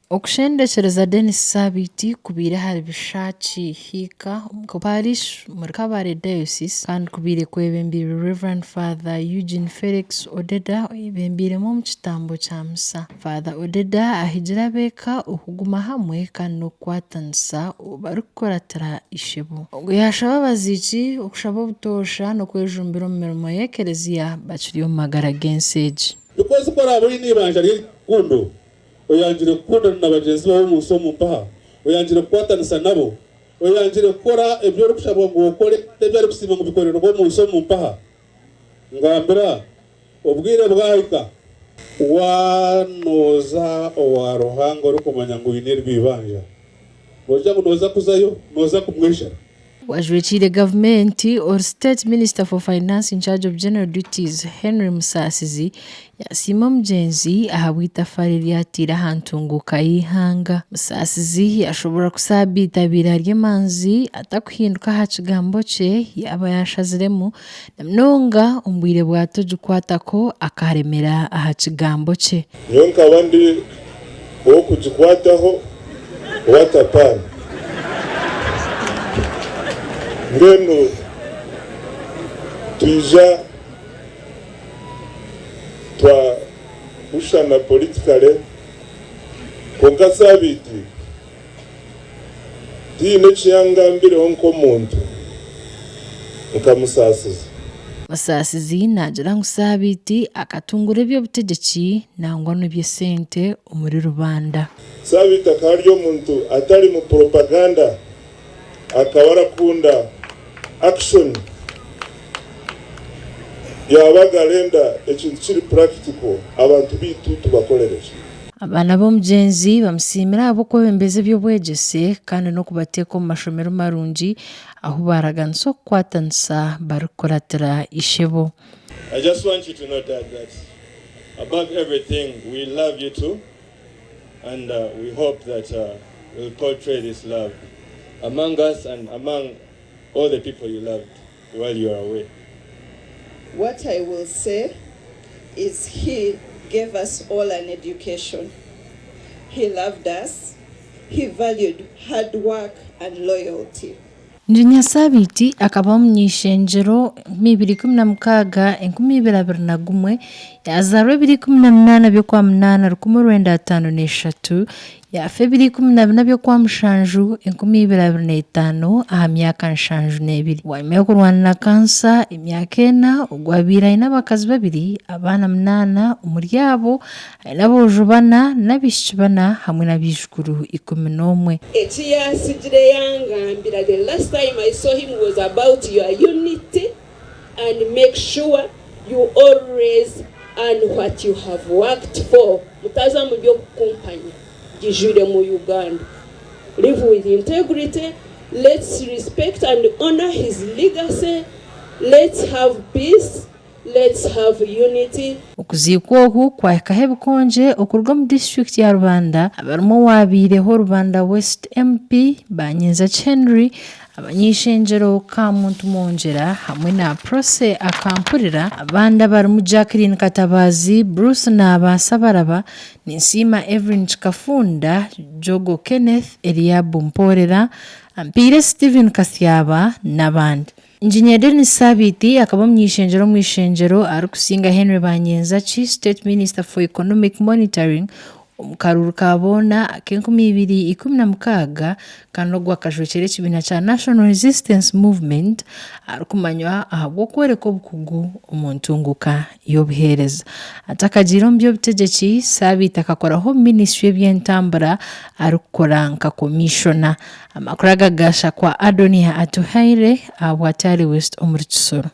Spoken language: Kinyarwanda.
Okushendekereza Denis Sabiiti kubiire hari bishaki hika omu parish muri Kabale Diocese kandi kubiire kwebembire Reverend Father Eugene Felix Odeda oyebembiremu omu kitambo kya misa. Father Odeda ahigira abeeka okuguma hamwe kandi n'okukwatanisa barikukuratira ishebo. Ogwo yashaba abaziiki okushaba obutosha n'okwejumbira omu mirimo y'ekereziya bakiri omu magara g'ensi egi. Because ukora abone ibanja ry'ikundo oyanjire kukunda na bagenzi bawe mu somo mpaha oyanjire kwatanisa nabo oyanjire kukora ebyo uri kushabwa ngo ukore ebyo ari kusima mu bikorero bwo mu somo mpaha ngambira obwire bwahika wanoza owaruhango uri kumanya ngo yinere bibanja oja kunoza kuzayo noza kumwesha Wajwekire Government or State Minister for Finance in charge of General Duties Henry Musasizi yasima mugenzi ahabwa itafari lyatira hantunguka y'ihanga. Musasizi yashobora kusabitabira ry'emanzi atakuhinduka ha kigambo kye yaba yashaziremu namnonga ombwire bwato gikwatako akaremera aha kigambo kye. Nyonka abandi wo kugikwataho watapana ngeno tuija twa ushana politically konka Sabiiti tiine kiyangambire nko muntu nkamusasizi. Musasizi nagira ngu Sabiiti akatungura eby'obutegeki nangwa n'eby'esente omuri Rubanda. Sabiiti akaba omuntu atari mu propaganda akaba arakunda action yabagalenda ekintu kiri practical abantu bitu tubakolereje. Abana b'omugenzi bamusimira abo kwebembeza eby'obwegyese kandi n'okubateeka omu mashomero marungi aho baraganisa okukwatanisa barikukuratira ishebo. I just want you to know that above everything we love you too and we hope that we'll portray this love among us and among all the people you loved while you are away. What I will say is he gave us all an education. He loved us. He valued hard work and loyalty. Njinya Sabiiti akaba Omuny'Eishengyero 2016 yazarwa 2018 by'okwa munana 1953 yafa 2014 by'okwa mushanju 2025 aha myaka 72 wanyuma kurwana na kansa emyaka 4 ogwabira ina bakazi babiri abana 8 omuri abo n'abojo bana n'abishiki bana hamwe n'abishukuru 11. Ekiyasigire yangambira the last time I saw him was about your unity and make sure you always earn what you have worked for. Mutaza mu by'okukumpanya gijure mu Uganda. Live with integrity. Let's respect and honor his legacy. Let's have peace. Let's have unity. Okuziikwa oku kwahikaho ebikonje okurwa mu district ya Rubanda abarimu Owabireho Rubanda West MP Banyenza Henry Omuny'Eishengyero Kamuntu Monjera hamwe na Prose akampurira abandi abarimu Jacqueline Katabazi Bruce n'abasabaraba Ninsima Evelyn Chikafunda Jogo Kenneth Eliabu Mporera Ampire Stephen Kasyaba n'abandi. Engineer Denis Sabiiti akaba Omuny'Eishengyero mu Ishengyero arikusinga Henry Banyenza State Minister for Economic Monitoring omukaruru kabona ake2016 kandi ogwakajwekere ekibiina kya National Resistance Movement arikumanywa ahabwa kwereka obukugu omuntunguka y'obuheereza atakagira omu by'obutegeki. Sabiiti akakoraho Ministry y'ebyentambura arikukora nka commissioner. Amakuru agagasha kwa Adonia Atuhaire ahabwa Tayari West omuri Kisoro.